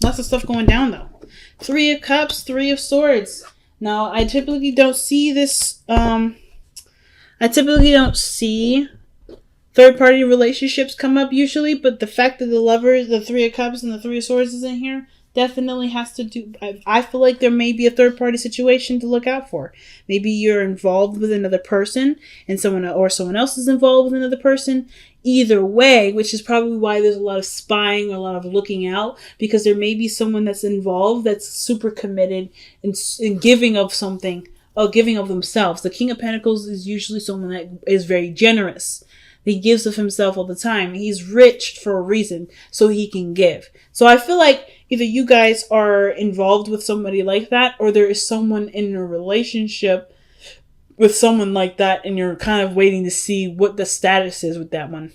Lots of stuff going down, though. 3 of Cups, 3 of Swords. Now, I typically don't see this, I typically don't see third-party relationships come up usually, but the fact that the Lovers, the 3 of Cups, and the 3 of Swords is in here definitely has to do. I feel like there may be a third-party situation to look out for. Maybe you're involved with another person, and someone else is involved with another person. Either way, which is probably why there's a lot of spying, a lot of looking out, because there may be someone that's involved that's super committed in giving of something, or giving of themselves. The King of Pentacles is usually someone that is very generous. He gives of himself all the time. He's rich for a reason, so he can give. So I feel like either you guys are involved with somebody like that, or there is someone in a relationship with someone like that, and you're kind of waiting to see what the status is with that one.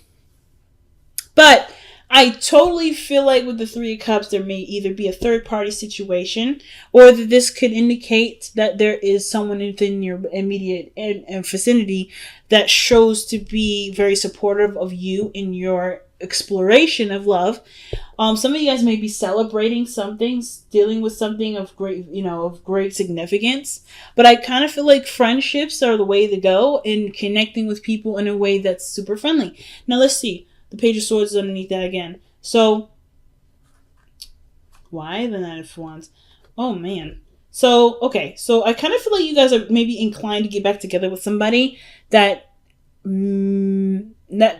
But I totally feel like with the 3 of Cups, there may either be a third-party situation, or that this could indicate that there is someone within your immediate vicinity that shows to be very supportive of you in your exploration of love. Some of you guys may be celebrating something, dealing with something of great significance. But I kind of feel like friendships are the way to go in connecting with people in a way that's super friendly. Now let's see. The Page of Swords is underneath that again. So, why the Knight of Wands? Oh, man. So, okay. So, I kind of feel like you guys are maybe inclined to get back together with somebody that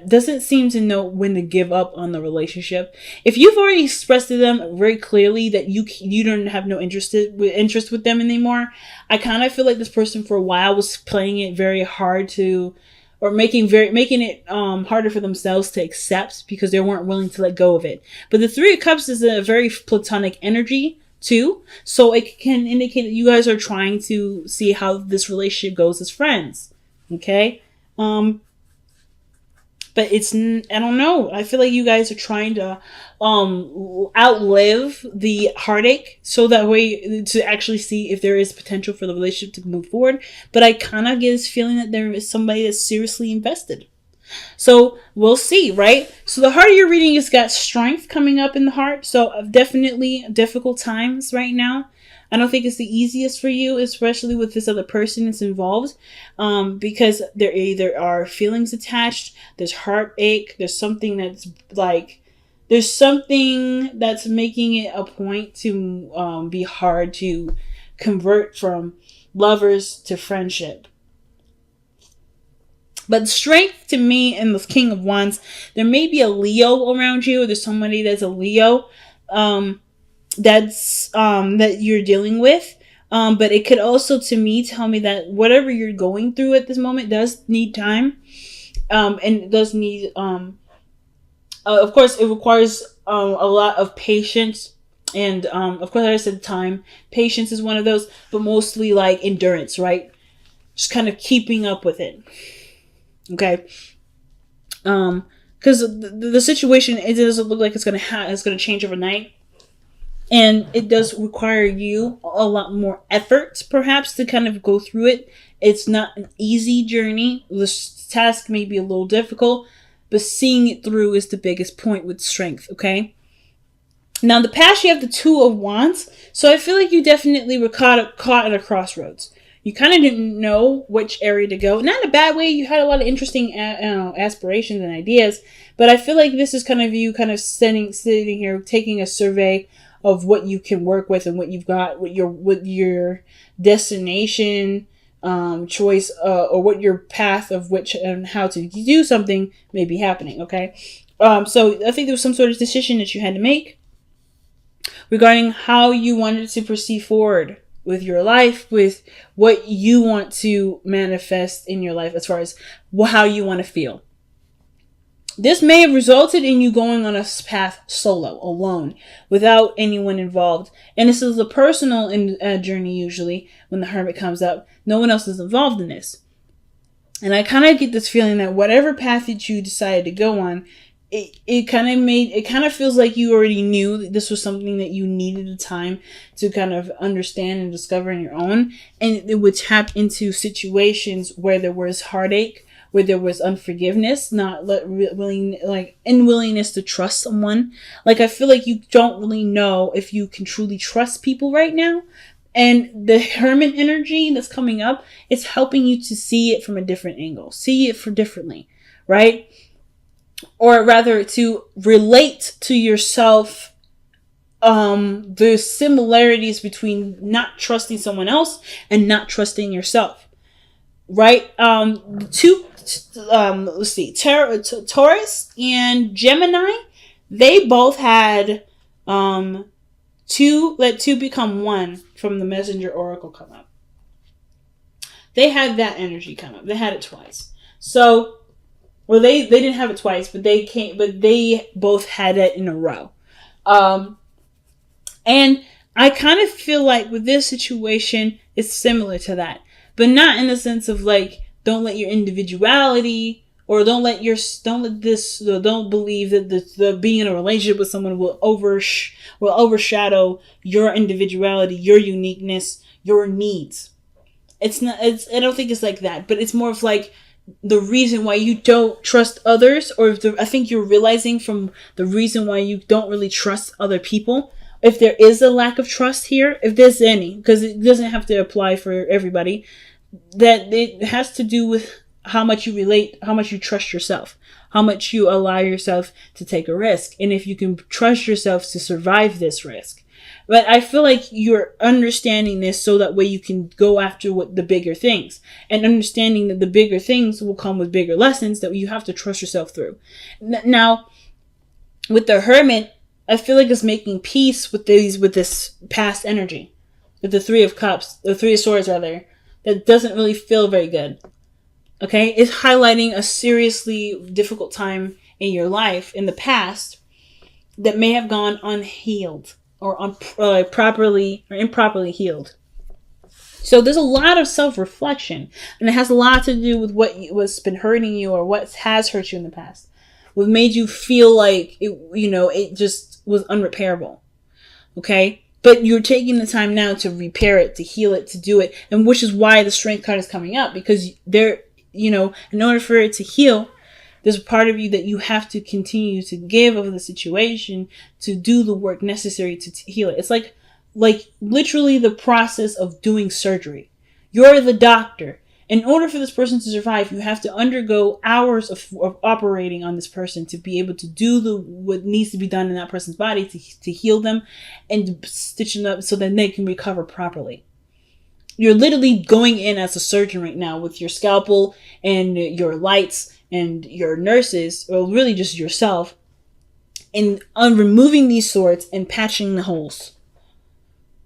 doesn't seem to know when to give up on the relationship. If you've already expressed to them very clearly that you don't have no interest with them anymore, I kind of feel like this person for a while was playing it very hard to, or making it harder for themselves to accept, because they weren't willing to let go of it. But the 3 of Cups is a very platonic energy too, so it can indicate that you guys are trying to see how this relationship goes as friends. Okay, but it's, I don't know. I feel like you guys are trying to outlive the heartache, so that way to actually see if there is potential for the relationship to move forward. But I kind of get this feeling that there is somebody that's seriously invested. So we'll see, right? So the heart of your reading has got strength coming up in the heart. So definitely difficult times right now. I don't think it's the easiest for you, especially with this other person that's involved, because there either are feelings attached, there's heartache, there's something that's making it a point to be hard to convert from lovers to friendship. But strength to me in the King of Wands, there may be a Leo around you, or there's somebody that's a Leo, that you're dealing with. But it could also, to me, tell me that whatever you're going through at this moment does need time. And it does need, of course, it requires a lot of patience. And, of course, like I said, time. Patience is one of those, but mostly like endurance, right? Just kind of keeping up with it. Okay. Because the situation, it doesn't look like it's gonna change overnight. And it does require you a lot more effort, perhaps, to kind of go through it. It's not an easy journey. This task may be a little difficult, but seeing it through is the biggest point with strength, okay? Now, in the past, you have the 2 of Wands. So I feel like you definitely were caught at a crossroads. You kind of didn't know which area to go. Not in a bad way. You had a lot of interesting aspirations and ideas. But I feel like this is kind of you kind of sitting here, taking a survey of what you can work with and what you've got, what your destination choice, or what your path of which and how to do something may be happening. Okay, so I think there was some sort of decision that you had to make regarding how you wanted to proceed forward with your life, with what you want to manifest in your life, as far as how you want to feel. This may have resulted in you going on a path solo, alone, without anyone involved. And this is a personal journey usually when the Hermit comes up. No one else is involved in this. And I kind of get this feeling that whatever path that you decided to go on, it kind of feels like you already knew that this was something that you needed the time to kind of understand and discover on your own. And it would tap into situations where there was heartache, where there was unforgiveness, not willing, like unwillingness to trust someone. Like, I feel like you don't really know if you can truly trust people right now. And the Hermit energy that's coming up, it's helping you to see it from a different angle, see it for differently, right? Or rather, to relate to yourself the similarities between not trusting someone else and not trusting yourself, right? Let's see, Taurus and Gemini, they both had let two become one from the Messenger Oracle come up. They had that energy come up. They had it twice. So, well, they didn't have it twice, but they both had it in a row. And I kind of feel like with this situation, it's similar to that, but not in the sense of like, don't let your individuality, or don't believe that the being in a relationship with someone will overshadow your individuality, your uniqueness, your needs. I don't think it's like that, but it's more of like the reason why you don't trust others, or I think you're realizing from the reason why you don't really trust other people. If there is a lack of trust here, if there's any, because it doesn't have to apply for everybody, that it has to do with how much you relate, how much you trust yourself, how much you allow yourself to take a risk, and if you can trust yourself to survive this risk. But I feel like you're understanding this so that way you can go after the bigger things, and understanding that the bigger things will come with bigger lessons that you have to trust yourself through. Now, with the Hermit, I feel like it's making peace with this past energy, with the Three of Cups, the Three of Swords rather, that doesn't really feel very good. Okay, it's highlighting a seriously difficult time in your life in the past that may have gone unhealed or improperly healed. So there's a lot of self-reflection, and it has a lot to do with what's been hurting you or what has hurt you in the past. What made you feel like it just was unrepairable. Okay? But you're taking the time now to repair it, to heal it, to do it. And which is why the Strength card is coming up, because in order for it to heal, there's a part of you that you have to continue to give of the situation, to do the work necessary to heal it. It's like literally the process of doing surgery. You're the doctor. In order for this person to survive, you have to undergo hours of operating on this person to be able to do what needs to be done in that person's body to heal them and stitch them up so that they can recover properly. You're literally going in as a surgeon right now with your scalpel and your lights and your nurses, or really just yourself, and removing these swords and patching the holes.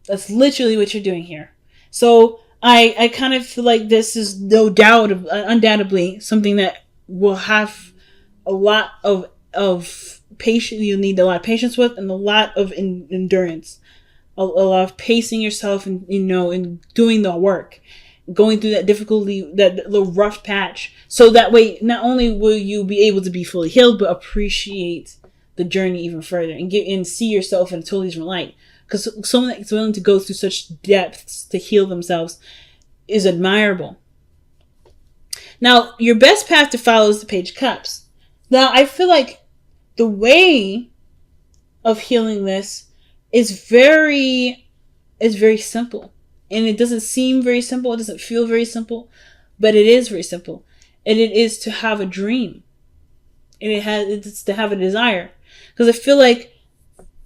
That's literally what you're doing here. So I kind of feel like this is no doubt, undoubtedly, something that will have a lot of patience. You'll need a lot of patience with, and a lot of endurance, a lot of pacing yourself, and and doing the work, going through that difficulty, that little rough patch, so that way not only will you be able to be fully healed, but appreciate the journey even further and see yourself in a totally different light. Because someone that's willing to go through such depths to heal themselves is admirable. Now, your best path to follow is the Page of Cups. Now, I feel like the way of healing this is very simple. And it doesn't seem very simple. It doesn't feel very simple. But it is very simple. And it is to have a dream. And it's to have a desire. Because I feel like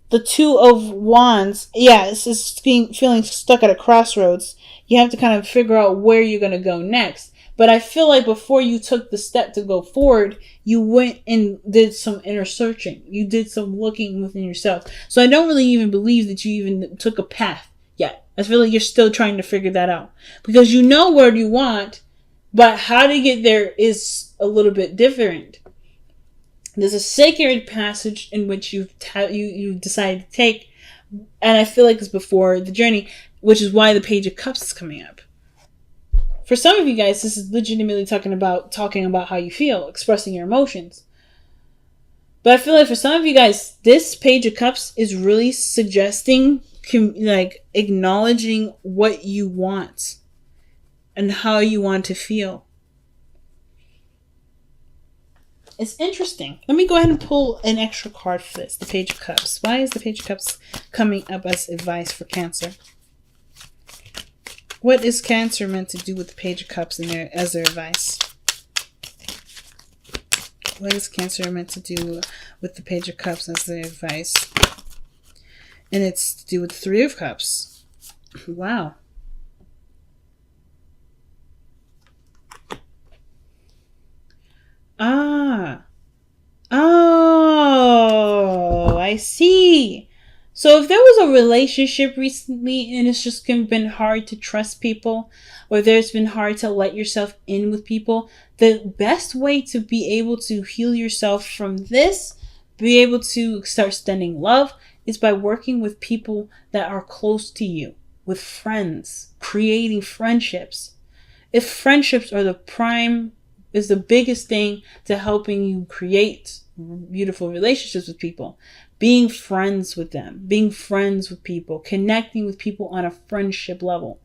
the Two of Wands, it's just feeling stuck at a crossroads. You have to kind of figure out where you're going to go next. But I feel like before you took the step to go forward, you went and did some inner searching. You did some looking within yourself. So I don't really even believe that you even took a path yet. I feel like you're still trying to figure that out. Because you know where you want, but how to get there is a little bit different. There's a sacred passage in which you decided to take, and I feel like it's before the journey, which is why the Page of Cups is coming up. For some of you guys, this is legitimately talking about how you feel, expressing your emotions. But I feel like for some of you guys, this Page of Cups is really suggesting, acknowledging what you want and how you want to feel. It's interesting. Let me go ahead and pull an extra card for this. The Page of Cups. Why is the Page of Cups coming up as advice for Cancer? What is Cancer meant to do with the Page of Cups in there as their advice? What is Cancer meant to do with the Page of Cups as their advice? And it's to do with the Three of Cups. Wow. Oh, I see. So if there was a relationship recently and it's just been hard to trust people, or there's been hard to let yourself in with people, the best way to be able to heal yourself from this, be able to start extending love, is by working with people that are close to you, with friends, creating friendships. If friendships are is the biggest thing to helping you create beautiful relationships with people. Being friends with them, being friends with people, connecting with people on a friendship level.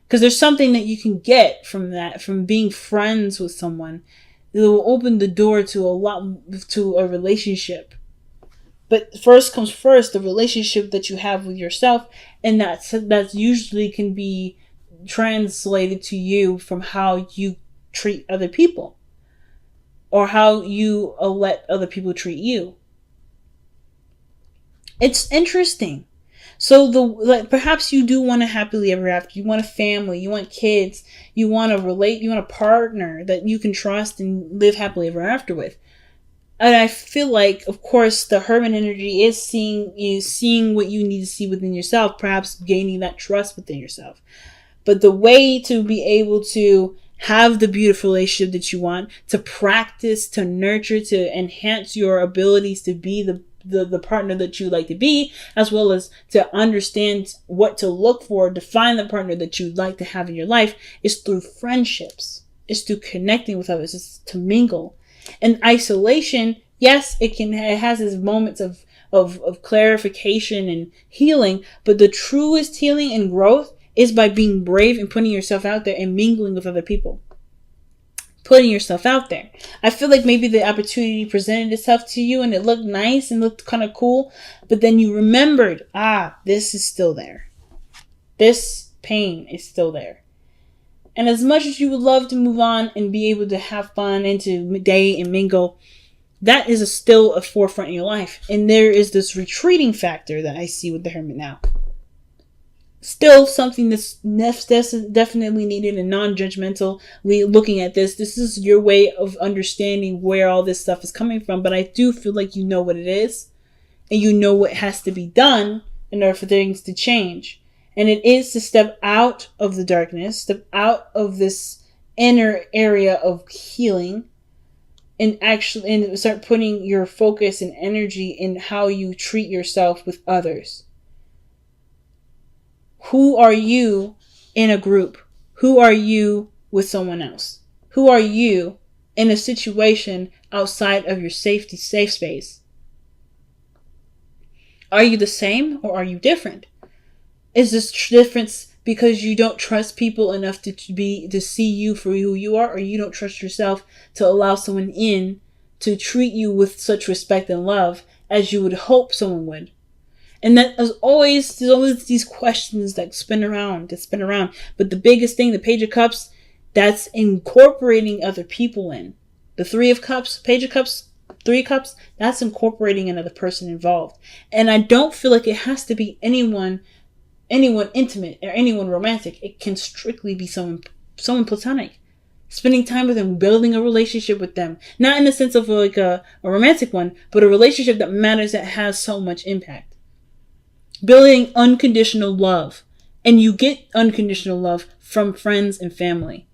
Because there's something that you can get from that, from being friends with someone. It will open the door to a relationship. But first comes first, the relationship that you have with yourself, and that's usually can be translated to you from how you treat other people, or how you let other people treat you. It's interesting. So perhaps you do want a happily ever after. You want a family, you want kids, you want a partner that you can trust and live happily ever after with. And I feel like, of course, the Hermit energy is seeing what you need to see within yourself, perhaps gaining that trust within yourself. But the way to be able to have the beautiful relationship that you want, to practice, to nurture, to enhance your abilities to be the partner that you like to be, as well as to understand what to look for, to find the partner that you'd like to have in your life, is through friendships. It's through connecting with others. It's to mingle. And isolation, yes, it has its moments of clarification and healing, but the truest healing and growth is by being brave and putting yourself out there and mingling with other people. Putting yourself out there. I feel like maybe the opportunity presented itself to you and it looked nice and looked kind of cool, but then you remembered, this is still there. This pain is still there. And as much as you would love to move on and be able to have fun and to date and mingle, that is still a forefront in your life. And there is this retreating factor that I see with the Hermit now. Still something that's definitely needed and non-judgmental. Looking at this is your way of understanding where all this stuff is coming from. But I do feel like you know what it is. And you know what has to be done in order for things to change. And it is to step out of the darkness, step out of this inner area of healing, and start putting your focus and energy in how you treat yourself with others. Who are you in a group? Who are you with someone else? Who are you in a situation outside of your safe space? Are you the same or are you different? Is this difference because you don't trust people enough to see you for who you are, or you don't trust yourself to allow someone in to treat you with such respect and love as you would hope someone would? And there's always these questions that spin around. But the biggest thing, the Page of Cups, that's incorporating other people in. The Three of Cups, Page of Cups, Three of Cups, that's incorporating another person involved. And I don't feel like it has to be anyone intimate or anyone romantic. It can strictly be someone platonic. Spending time with them, building a relationship with them. Not in the sense of like a romantic one, but a relationship that matters, that has so much impact. Building unconditional love. And you get unconditional love from friends and family.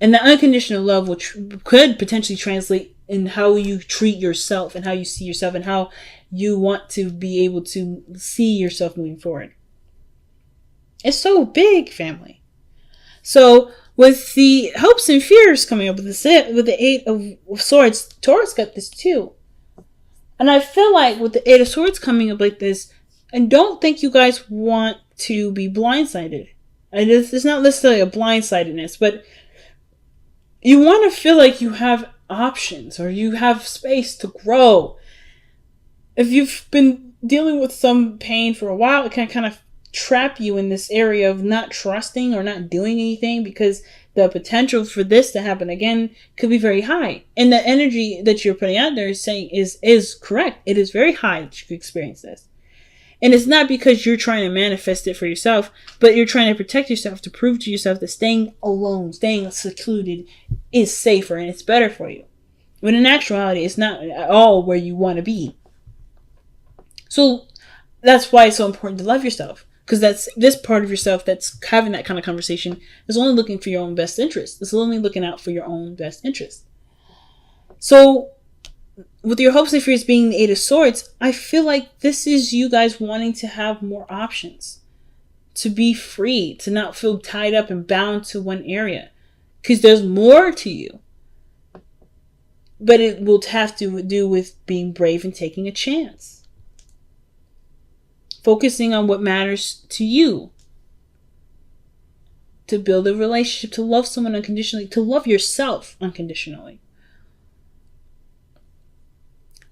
And that unconditional love could potentially translate in how you treat yourself and how you see yourself and how you want to be able to see yourself moving forward. It's so big, family. So with the hopes and fears coming up with the Eight of Swords, Taurus got this too. And I feel like with the Eight of Swords coming up like this, I don't think you guys want to be blindsided. It's not necessarily a blindsidedness, but you want to feel like you have options, or you have space to grow. If you've been dealing with some pain for a while, it can kind of trap you in this area of not trusting or not doing anything, because the potential for this to happen again could be very high. And the energy that you're putting out there is saying is correct. It is very high that you could experience this. And it's not because you're trying to manifest it for yourself, but you're trying to protect yourself, to prove to yourself that staying alone, staying secluded is safer and it's better for you. When in actuality, it's not at all where you want to be. So that's why it's so important to love yourself. Because that's this part of yourself that's having that kind of conversation is only looking for your own best interest. It's only looking out for your own best interest. So with your hopes and fears being the Eight of Swords, I feel like this is you guys wanting to have more options. To be free. To not feel tied up and bound to one area. Because there's more to you. But it will have to do with being brave and taking a chance. Focusing on what matters to you. To build a relationship, to love someone unconditionally, to love yourself unconditionally.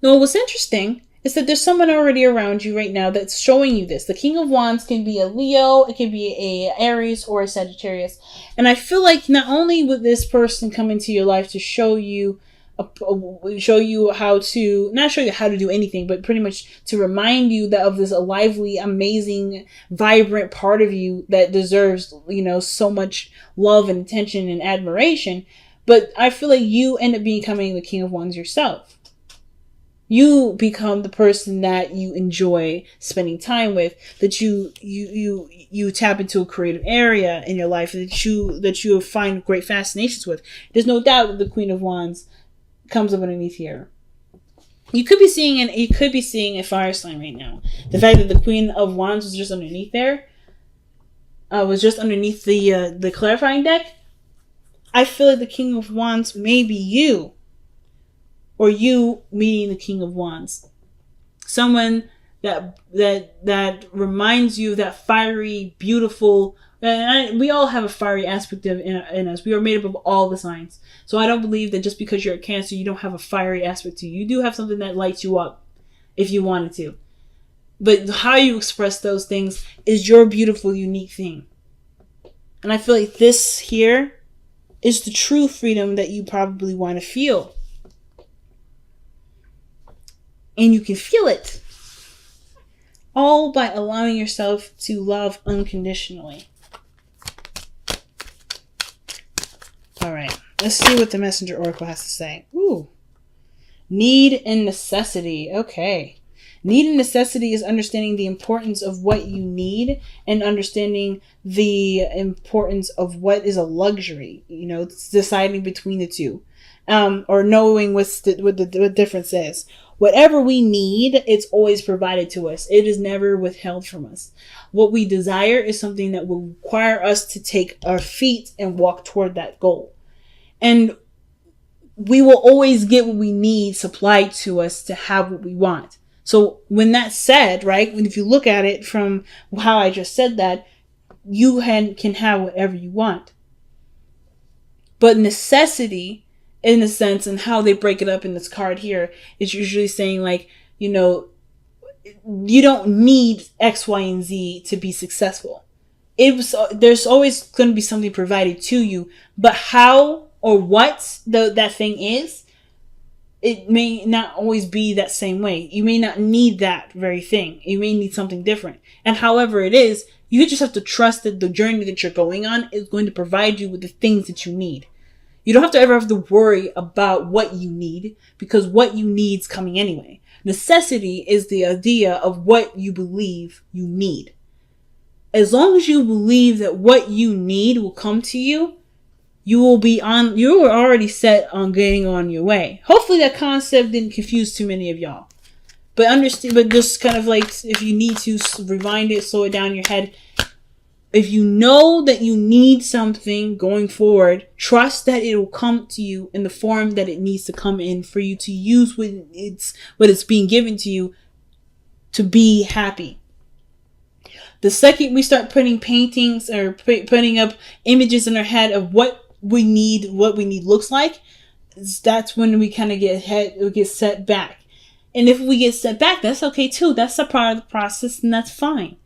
Now, what's interesting is that there's someone already around you right now that's showing you this. The King of Wands can be a Leo, it can be a Aries, or a Sagittarius. And I feel like not only would this person come into your life to show you how to, not show you how to do anything, but pretty much to remind you that of this lively, amazing, vibrant part of you that deserves, so much love and attention and admiration. But I feel like you end up becoming the King of Wands yourself. You become the person that you enjoy spending time with, that you tap into a creative area in your life that you find great fascinations with. There's no doubt that the Queen of Wands comes up underneath here. You could be seeing a fire sign right now. The fact that the Queen of Wands was just underneath there, was just underneath the clarifying deck. I feel like the King of Wands may be you, or you meeting the King of Wands. Someone that reminds you of that fiery, beautiful. And we all have a fiery aspect in us. We are made up of all the signs. So I don't believe that just because you're a Cancer, you don't have a fiery aspect to you. You do have something that lights you up if you wanted to. But how you express those things is your beautiful, unique thing. And I feel like this here is the true freedom that you probably want to feel. And you can feel it. All by allowing yourself to love unconditionally. Alright, let's see what the Messenger Oracle has to say. Ooh. Need and necessity. Okay. Need and necessity is understanding the importance of what you need and understanding the importance of what is a luxury. It's deciding between the two. Or knowing what the difference is. Whatever we need, it's always provided to us. It is never withheld from us. What we desire is something that will require us to take our feet and walk toward that goal. And we will always get what we need supplied to us to have what we want. So when that's said, right, if you look at it from how I just said that, you can have whatever you want. But necessity, in a sense, and how they break it up in this card here, is usually saying like, you don't need X, Y, and Z to be successful. There's always going to be something provided to you, but how or what that thing is, it may not always be that same way. You may not need that very thing. You may need something different. And however it is, you just have to trust that the journey that you're going on is going to provide you with the things that you need. You don't have to ever have to worry about what you need, because what you need is coming anyway. Necessity is the idea of what you believe you need. As long as you believe that what you need will come to you, you are already set on getting on your way. Hopefully that concept didn't confuse too many of y'all. But just kind of like, if you need to rewind it, slow it down in your head. If you know that you need something going forward, trust that it will come to you in the form that it needs to come in for you to use what it's being given to you to be happy. The second we start putting paintings or putting up images in our head of what we need looks like, that's when we kind of get set back. And if we get set back, that's okay too. That's a part of the process, and that's fine.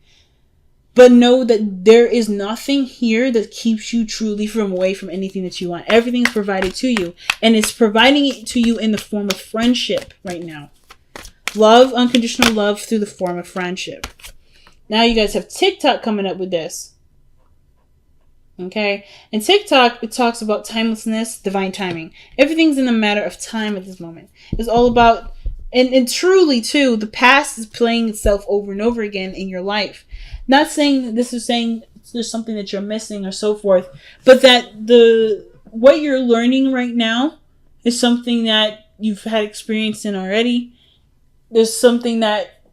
But know that there is nothing here that keeps you truly from away from anything that you want. Everything's provided to you. And it's providing it to you in the form of friendship right now. Love, unconditional love through the form of friendship. Now you guys have TikTok coming up with this. Okay? And TikTok, it talks about timelessness, divine timing. Everything's in a matter of time at this moment. It's all about, and truly too, the past is playing itself over and over again in your life. Not saying that this is saying there's something that you're missing or so forth, but that what you're learning right now is something that you've had experience in already. There's something that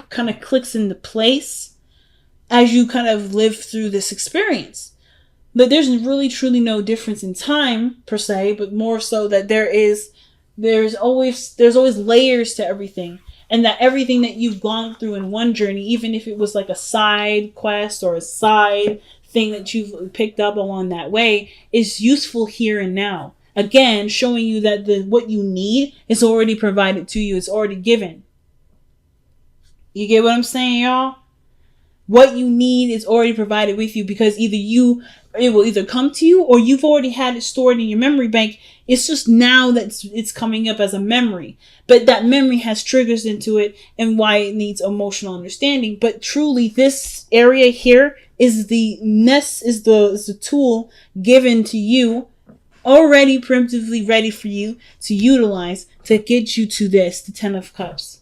kind of clicks into place as you kind of live through this experience. But there's really truly no difference in time per se, but more so that there's always layers to everything. And that everything that you've gone through in one journey, even if it was like a side quest or a side thing that you've picked up along that way, is useful here and now. Again, showing you that what you need is already provided to you. It's already given. You get what I'm saying, y'all? What you need is already provided with you, because it will either come to you or you've already had it stored in your memory bank. It's just now that it's coming up as a memory. But that memory has triggers into it and why it needs emotional understanding. But truly, this area here is the tool given to you, already preemptively ready for you to utilize to get you to this, the 10 of Cups.